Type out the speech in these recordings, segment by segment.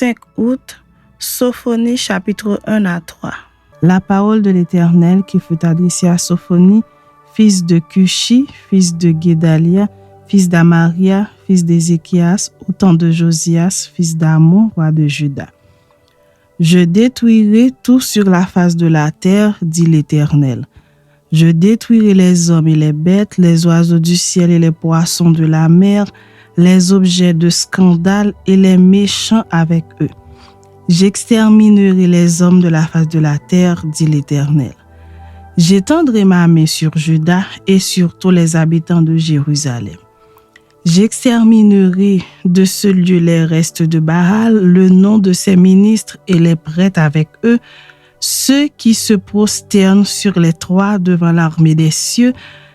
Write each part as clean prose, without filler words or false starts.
5 août, Sophonie chapitre 1 à 3. La parole de l'Éternel qui fut adressée à Sophonie, fils de Cushi, fils de Guédalia, fils d'Amaria, fils d'Ézéchias, au temps de Josias, fils d'Amon, roi de Juda. Je détruirai tout sur la face de la terre, dit l'Éternel. Je détruirai les hommes et les bêtes, les oiseaux du ciel et les poissons de la mer, les objets de scandale et les méchants avec eux. J'exterminerai les hommes de la face de la terre, dit l'Éternel. J'étendrai ma main sur Juda et sur tous les habitants de Jérusalem. J'exterminerai de ce lieu les restes de Baal, le nom de ses ministres et les prêtres avec eux, ceux qui se prosternent sur les toits devant l'armée des cieux,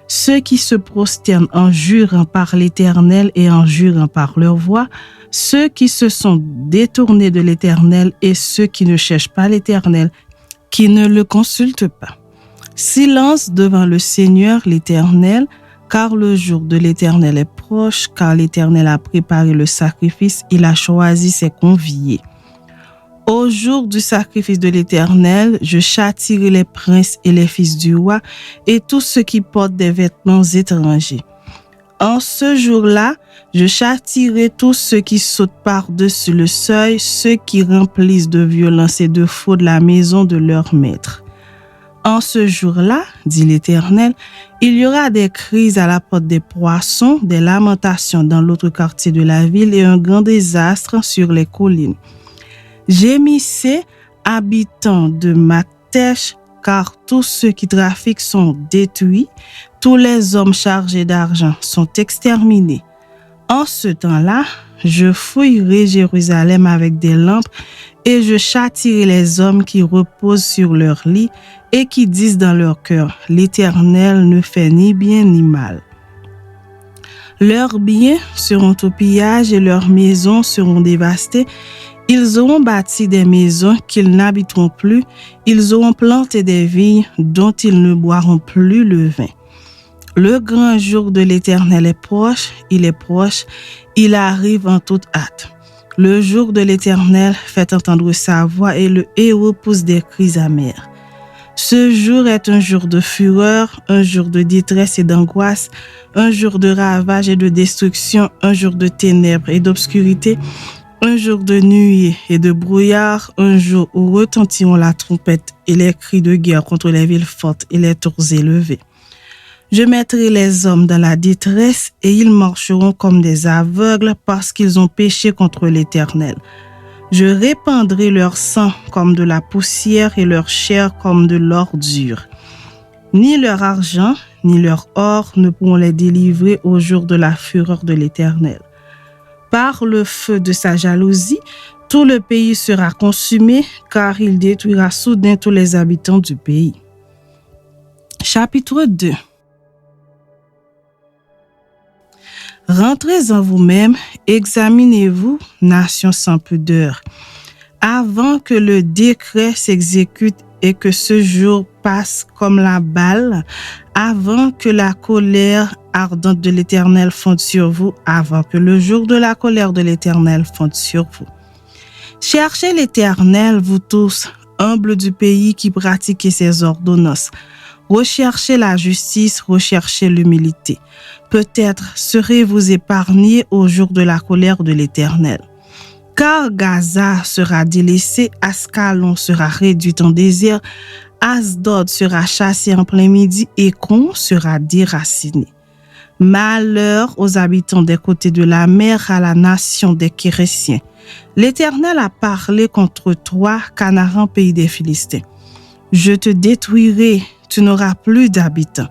ceux qui se prosternent en jurant par l'Éternel et en jurant par leur voix, ceux qui se sont détournés de l'Éternel et ceux qui ne cherchent pas l'Éternel, qui ne le consultent pas. Silence devant le Seigneur l'Éternel, car le jour de l'Éternel est proche, car l'Éternel a préparé le sacrifice, il a choisi ses conviés. Au jour du sacrifice de l'Éternel, je châtierai les princes et les fils du roi et tous ceux qui portent des vêtements étrangers. En ce jour-là, je châtierai tous ceux qui sautent par-dessus le seuil, ceux qui remplissent de violence et de fraude la maison de leur maître. En ce jour-là, dit l'Éternel, il y aura des cris à la porte des poissons, des lamentations dans l'autre quartier de la ville et un grand désastre sur les collines. Gémissez, habitants de Maktesh, car tous ceux qui trafiquent sont détruits, tous les hommes chargés d'argent sont exterminés. En ce temps-là, je fouillerai Jérusalem avec des lampes et je châtierai les hommes qui reposent sur leur lit et qui disent dans leur cœur, l'Éternel ne fait ni bien ni mal. Leurs biens seront au pillage et leurs maisons seront dévastées. Ils auront bâti des maisons qu'ils n'habiteront plus. Ils auront planté des vignes dont ils ne boiront plus le vin. Le grand jour de l'Éternel est proche, il arrive en toute hâte. Le jour de l'Éternel fait entendre sa voix et le héros pousse des cris amers. Ce jour est un jour de fureur, un jour de détresse et d'angoisse, un jour de ravage et de destruction, un jour de ténèbres et d'obscurité, un jour de nuée et de brouillard, un jour où retentiront la trompette et les cris de guerre contre les villes fortes et les tours élevées. Je mettrai les hommes dans la détresse et ils marcheront comme des aveugles parce qu'ils ont péché contre l'Éternel. Je répandrai leur sang comme de la poussière et leur chair comme de l'ordure. Ni leur argent, ni leur or ne pourront les délivrer au jour de la fureur de l'Éternel. Par le feu de sa jalousie, tout le pays sera consumé, car il détruira soudain tous les habitants du pays. Chapitre 2. Rentrez en vous-même, examinez-vous, nation sans pudeur, avant que le décret s'exécute et que ce jour passe comme la balle, avant que la colère ardente de l'Éternel fonde sur vous, avant que le jour de la colère de l'Éternel fonde sur vous. Cherchez l'Éternel, vous tous, humbles du pays qui pratiquez ses ordonnances. Recherchez la justice, recherchez l'humilité. Peut-être serez-vous épargnés au jour de la colère de l'Éternel. Car Gaza sera délaissé, Ascalon sera réduit en désert, Asdod sera chassé en plein midi, Écron sera déraciné. Malheur aux habitants des côtés de la mer, à la nation des Kérésiens. L'Éternel a parlé contre toi, Canaan, pays des Philistins. Je te détruirai, tu n'auras plus d'habitants.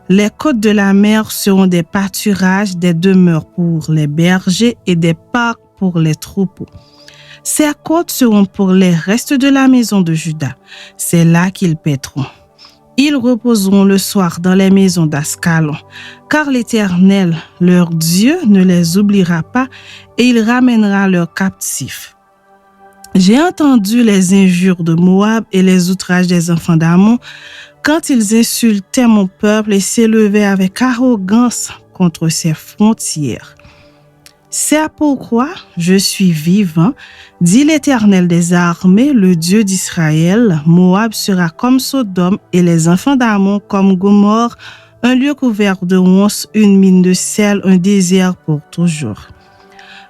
Les côtes de la mer seront des pâturages, des demeures pour les bergers et des parcs pour les troupeaux. Ces côtes seront pour les restes de la maison de Juda. C'est là qu'ils paîtront. Ils reposeront le soir dans les maisons d'Ascalon, car l'Éternel, leur Dieu, ne les oubliera pas et il ramènera leurs captifs. J'ai entendu les injures de Moab et les outrages des enfants d'Ammon quand ils insultaient mon peuple et s'élevaient avec arrogance contre ses frontières. C'est pourquoi je suis vivant, dit l'Éternel des armées, le Dieu d'Israël. Moab sera comme Sodome et les enfants d'Ammon comme Gomorrhe, un lieu couvert de ronces, une mine de sel, un désert pour toujours.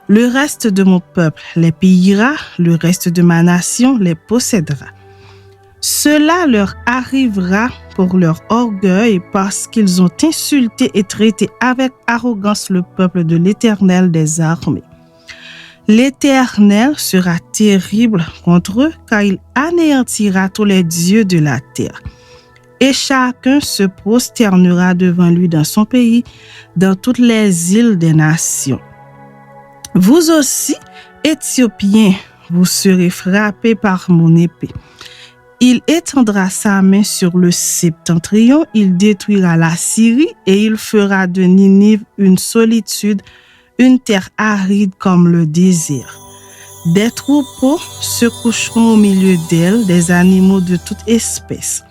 Le reste de mon peuple les pillera, le reste de ma nation les possédera. Cela leur arrivera pour leur orgueil parce qu'ils ont insulté et traité avec arrogance le peuple de l'Éternel des armées. L'Éternel sera terrible contre eux car il anéantira tous les dieux de la terre. Et chacun se prosternera devant lui dans son pays, dans toutes les îles des nations. Vous aussi, Éthiopiens, vous serez frappés par mon épée. Il étendra sa main sur le septentrion, il détruira la Syrie et il fera de Ninive une solitude, une terre aride comme le désert. Des troupeaux se coucheront au milieu d'elle, des animaux de toute espèce.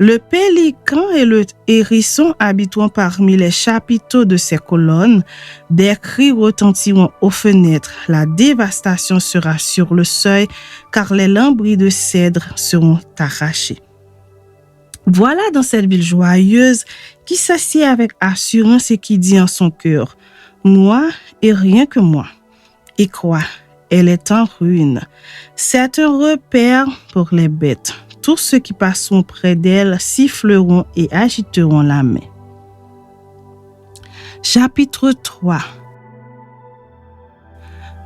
Le pélican et le hérisson habiteront parmi les chapiteaux de ses colonnes. Des cris retentiront aux fenêtres. La dévastation sera sur le seuil, car les lambris de cèdre seront arrachés. Voilà dans cette ville joyeuse qui s'assied avec assurance et qui dit en son cœur, « Moi et rien que moi. » Et quoi? Elle est en ruine. C'est un repère pour les bêtes. Tous ceux qui passeront près d'elle siffleront et agiteront la main. Chapitre 3.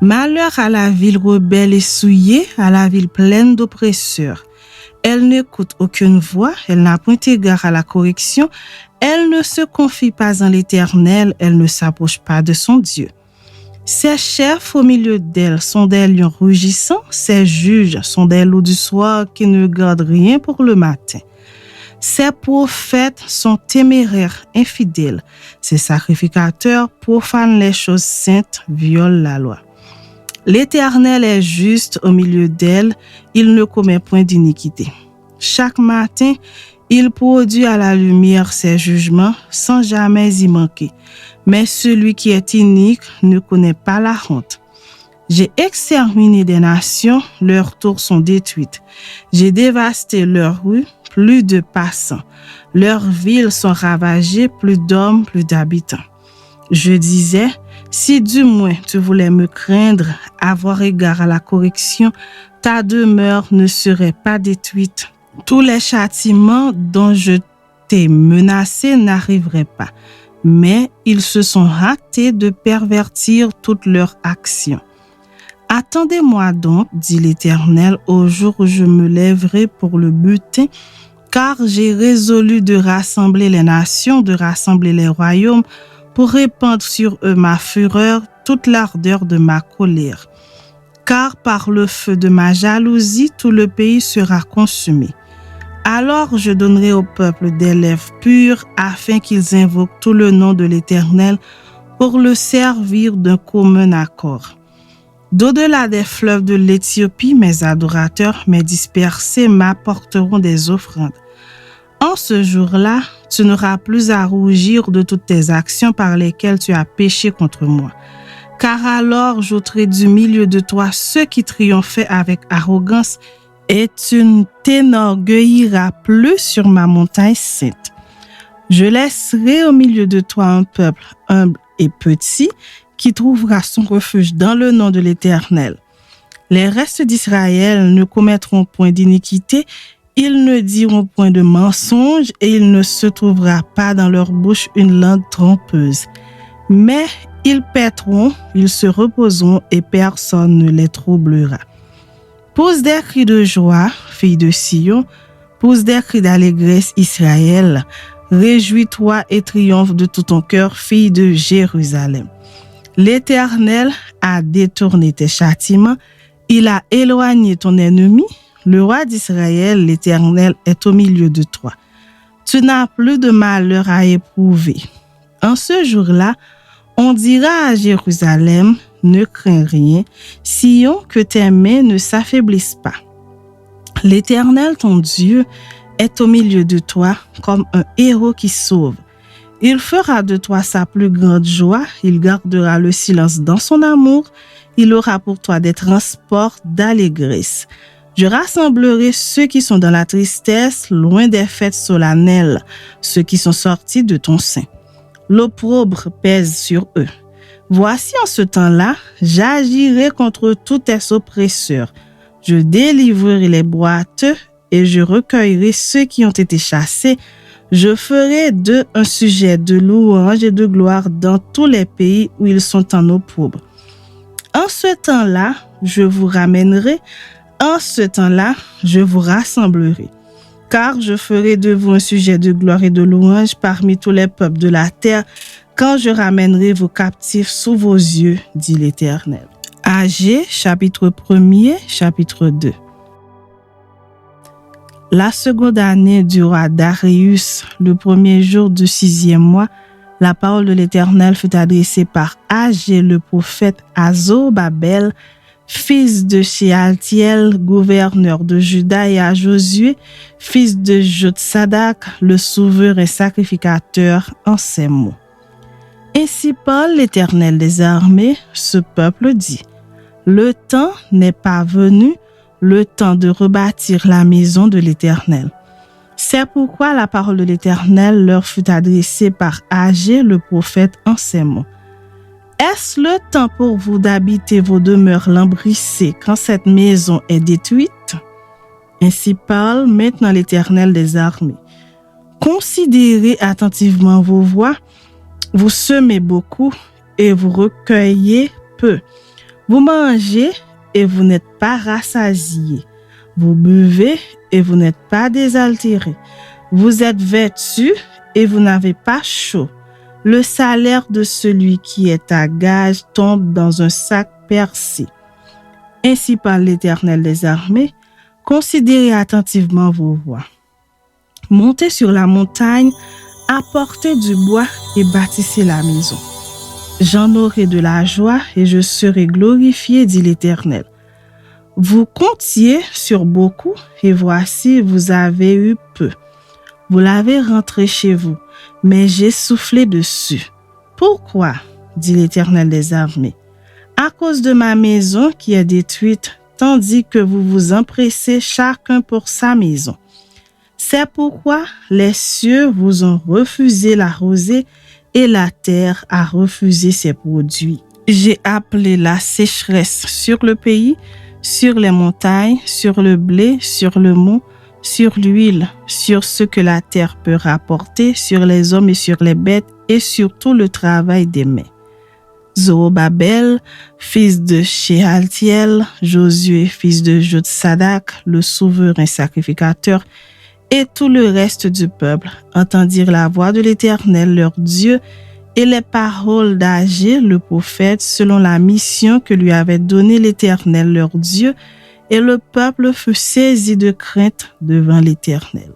Malheur à la ville rebelle et souillée, à la ville pleine d'oppresseurs. Elle n'écoute aucune voix, elle n'a point égard à la correction, elle ne se confie pas en l'Éternel, elle ne s'approche pas de son Dieu. Ses chefs au milieu d'elle sont des lions rugissants, ses juges sont des loups du soir qui ne gardent rien pour le matin. Ses prophètes sont téméraires, infidèles. Ses sacrificateurs profanent les choses saintes, violent la loi. L'Éternel est juste au milieu d'elle, il ne commet point d'iniquité. Chaque matin, il produit à la lumière ses jugements sans jamais y manquer. Mais celui qui est inique ne connaît pas la honte. J'ai exterminé des nations, leurs tours sont détruites. J'ai dévasté leurs rues, plus de passants. Leurs villes sont ravagées, plus d'hommes, plus d'habitants. Je disais, si du moins tu voulais me craindre, avoir égard à la correction, ta demeure ne serait pas détruite. Tous les châtiments dont je t'ai menacé n'arriveraient pas. Mais ils se sont hâtés de pervertir toutes leurs actions. Attendez-moi donc, dit l'Éternel, au jour où je me lèverai pour le butin, car j'ai résolu de rassembler les nations, de rassembler les royaumes, pour répandre sur eux ma fureur, toute l'ardeur de ma colère. Car par le feu de ma jalousie, tout le pays sera consumé. Alors je donnerai au peuple des lèvres pures afin qu'ils invoquent tout le nom de l'Éternel pour le servir d'un commun accord. D'au-delà des fleuves de l'Éthiopie, mes adorateurs, mes dispersés m'apporteront des offrandes. En ce jour-là, tu n'auras plus à rougir de toutes tes actions par lesquelles tu as péché contre moi. Car alors j'ôterai du milieu de toi ceux qui triomphaient avec arrogance et tu ne t'énorgueilliras plus sur ma montagne sainte. Je laisserai au milieu de toi un peuple humble et petit qui trouvera son refuge dans le nom de l'Éternel. Les restes d'Israël ne commettront point d'iniquité, ils ne diront point de mensonge et il ne se trouvera pas dans leur bouche une langue trompeuse. Mais ils paîtront, ils se reposeront et personne ne les troublera. Pousse des cris de joie, fille de Sion, pousse des cris d'allégresse, Israël. Réjouis-toi et triomphe de tout ton cœur, fille de Jérusalem. L'Éternel a détourné tes châtiments, il a éloigné ton ennemi. Le roi d'Israël, l'Éternel, est au milieu de toi. Tu n'as plus de malheur à éprouver. En ce jour-là, on dira à Jérusalem, ne crains rien, Sion, que tes mains ne s'affaiblissent pas. L'Éternel, ton Dieu, est au milieu de toi comme un héros qui sauve. Il fera de toi sa plus grande joie, il gardera le silence dans son amour, il aura pour toi des transports d'allégresse. Je rassemblerai ceux qui sont dans la tristesse, loin des fêtes solennelles, ceux qui sont sortis de ton sein. L'opprobre pèse sur eux. Voici en ce temps-là, j'agirai contre tous tes oppresseurs. Je délivrerai les boiteux et je recueillerai ceux qui ont été chassés. Je ferai d'eux un sujet de louange et de gloire dans tous les pays où ils sont en opprobre. En ce temps-là, je vous ramènerai. En ce temps-là, je vous rassemblerai. Car je ferai de vous un sujet de gloire et de louange parmi tous les peuples de la terre, quand je ramènerai vos captifs sous vos yeux, dit l'Éternel. Agée, chapitre 1er, chapitre 2. La seconde année du roi Darius, le premier jour du 6e mois, la parole de l'Éternel fut adressée par Agée le prophète à Zorobabel, fils de Shealtiel, gouverneur de Juda, et à Josué, fils de Jotsadak, le souverain sacrificateur, en ces mots. Ainsi parle l'Éternel des armées, ce peuple dit, « Le temps n'est pas venu, le temps de rebâtir la maison de l'Éternel. » C'est pourquoi la parole de l'Éternel leur fut adressée par Agée le prophète en ces mots. Est-ce le temps pour vous d'habiter vos demeures lambrissées quand cette maison est détruite? Ainsi parle maintenant l'Éternel des armées. Considérez attentivement vos voies. Vous semez beaucoup et vous recueillez peu. Vous mangez et vous n'êtes pas rassasiés. Vous buvez et vous n'êtes pas désaltérés. Vous êtes vêtus et vous n'avez pas chaud. Le salaire de celui qui est à gage tombe dans un sac percé. Ainsi parle l'Éternel des armées, considérez attentivement vos voies. Montez sur la montagne, apportez du bois et bâtissez la maison. J'en aurai de la joie et je serai glorifié, dit l'Éternel. Vous comptiez sur beaucoup et voici, vous avez eu peu. Vous l'avez rentré chez vous, mais j'ai soufflé dessus. Pourquoi? Dit l'Éternel des armées. À cause de ma maison qui est détruite, tandis que vous vous empressez chacun pour sa maison. C'est pourquoi les cieux vous ont refusé la rosée et la terre a refusé ses produits. J'ai appelé la sécheresse sur le pays, sur les montagnes, sur le blé, sur le mont, sur l'huile, sur ce que la terre peut rapporter, sur les hommes et sur les bêtes, et sur tout le travail des mains. Zorobabel, fils de Shealtiel, Josué, fils de Jotsadak, le souverain sacrificateur, et tout le reste du peuple entendirent la voix de l'Éternel leur Dieu et les paroles d'Agée le prophète selon la mission que lui avait donnée l'Éternel leur Dieu, et le peuple fut saisi de crainte devant l'Éternel.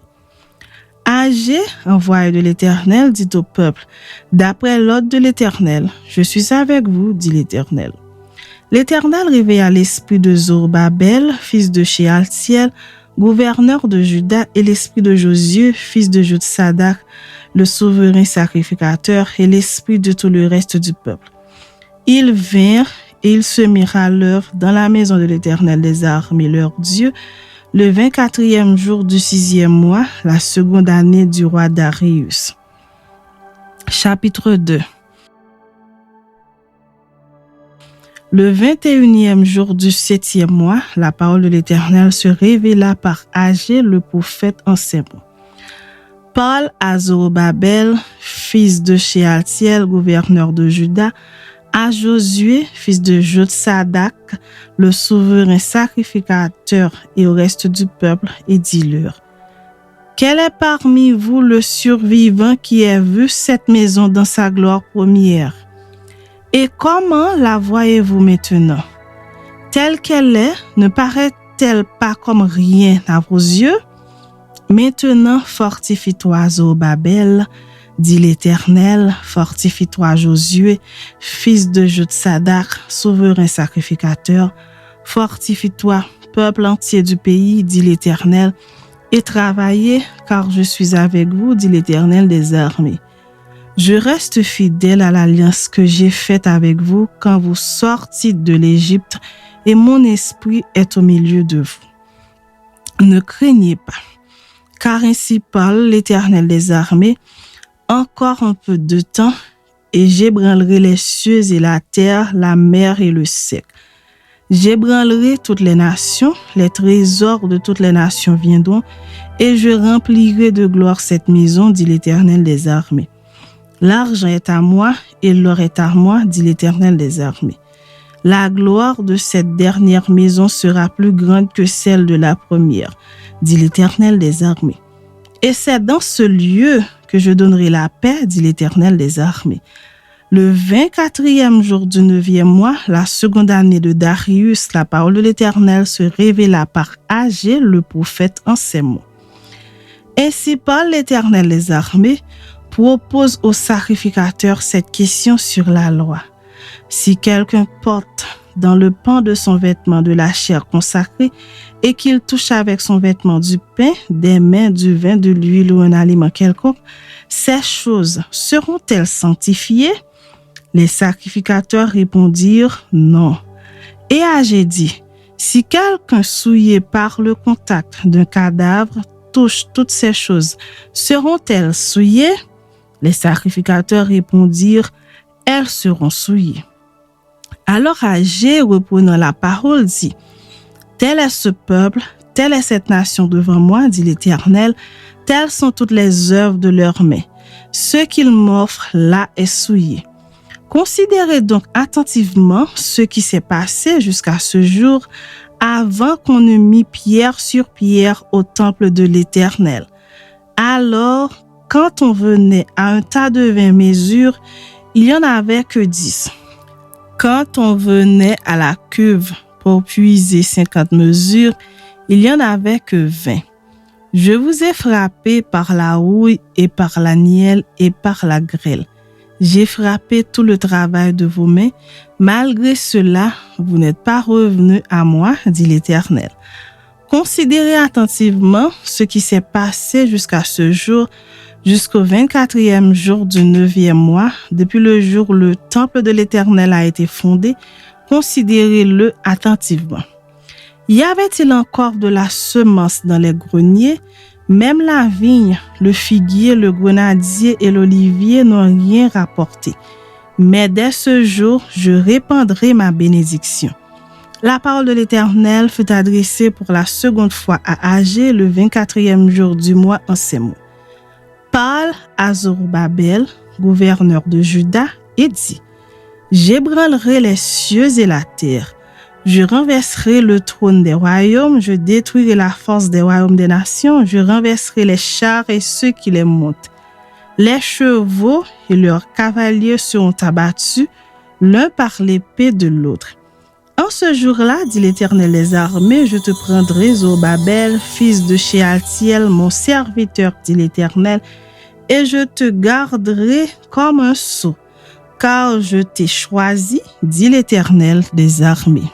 Agée, envoyé de l'Éternel, dit au peuple, « D'après l'ordre de l'Éternel, je suis avec vous, dit l'Éternel. » L'Éternel réveilla l'esprit de Zorobabel, fils de Shealtiel, gouverneur de Juda, et l'esprit de Josué, fils de Jotsadak, le souverain sacrificateur, et l'esprit de tout le reste du peuple. Ils vinrent et ils se mirent à l'œuvre dans la maison de l'Éternel des armées, leur Dieu, le 24e jour du 6e mois, la seconde année du roi Darius. Chapitre 2. Le 21e jour du 7e mois, la parole de l'Éternel se révéla par Agée le prophète en ces mots. Parle à Zorobabel, fils de Shealtiel, gouverneur de Juda, à Josué, fils de Jotsadak, le souverain sacrificateur, et au reste du peuple, et dis-leur: Quel est parmi vous le survivant qui ait vu cette maison dans sa gloire première? Et comment la voyez-vous maintenant? Telle qu'elle est, ne paraît-elle pas comme rien à vos yeux? Maintenant, fortifie-toi, Zorobabel, dit l'Éternel, fortifie-toi, Josué, fils de Jotsadak, souverain sacrificateur, fortifie-toi, peuple entier du pays, dit l'Éternel, et travaillez, car je suis avec vous, dit l'Éternel des armées. Je reste fidèle à l'alliance que j'ai faite avec vous quand vous sortîtes de l'Égypte et mon esprit est au milieu de vous. Ne craignez pas, car ainsi parle l'Éternel des armées, encore un peu de temps et j'ébranlerai les cieux et la terre, la mer et le sec. J'ébranlerai toutes les nations, les trésors de toutes les nations viendront, et je remplirai de gloire cette maison, dit l'Éternel des armées. L'argent est à moi et l'or est à moi, dit l'Éternel des armées. La gloire de cette dernière maison sera plus grande que celle de la première, dit l'Éternel des armées. Et c'est dans ce lieu que je donnerai la paix, dit l'Éternel des armées. Le 24e jour du 9e mois, la seconde année de Darius, la parole de l'Éternel se révéla par Agé, le prophète, en ces mots. Ainsi parle l'Éternel des armées, propose au sacrificateur cette question sur la loi. Si quelqu'un porte dans le pan de son vêtement de la chair consacrée et qu'il touche avec son vêtement du pain, des mains, du vin, de l'huile ou un aliment quelconque, ces choses seront-elles sanctifiées? Les sacrificateurs répondirent non. Et Agé dit, si quelqu'un souillé par le contact d'un cadavre touche toutes ces choses, seront-elles souillées? Les sacrificateurs répondirent, elles seront souillées. Alors Agé, reprenant la parole, dit, tel est ce peuple, telle est cette nation devant moi, dit l'Éternel, telles sont toutes les œuvres de leurs mains. Ce qu'ils m'offrent là est souillé. Considérez donc attentivement ce qui s'est passé jusqu'à ce jour avant qu'on ne mit pierre sur pierre au temple de l'Éternel. Alors, quand on venait à un tas de 20 mesures, il n'y en avait que 10. Quand on venait à la cuve pour puiser 50 mesures, il n'y en avait que 20. Je vous ai frappé par la houille et par la nielle et par la grêle. J'ai frappé tout le travail de vos mains. Malgré cela, vous n'êtes pas revenus à moi, dit l'Éternel. Considérez attentivement ce qui s'est passé jusqu'à ce jour, jusqu'au 24e jour du 9e mois, depuis le jour où le temple de l'Éternel a été fondé. Considérez-le attentivement. Y avait-il encore de la semence dans les greniers? Même la vigne, le figuier, le grenadier et l'olivier n'ont rien rapporté. Mais dès ce jour, je répandrai ma bénédiction. La parole de l'Éternel fut adressée pour la seconde fois à Agé le 24e jour du mois en ces mots. Parle à Zorobabel, gouverneur de Juda, et dit, j'ébranlerai les cieux et la terre. Je renverserai le trône des royaumes, je détruirai la force des royaumes des nations, je renverserai les chars et ceux qui les montent. Les chevaux et leurs cavaliers seront abattus, l'un par l'épée de l'autre. En ce jour-là, dit l'Éternel des armées, je te prendrai, Zorobabel, fils de Shealtiel, mon serviteur, dit l'Éternel, et je te garderai comme un sceau, car je t'ai choisi, dit l'Éternel des armées.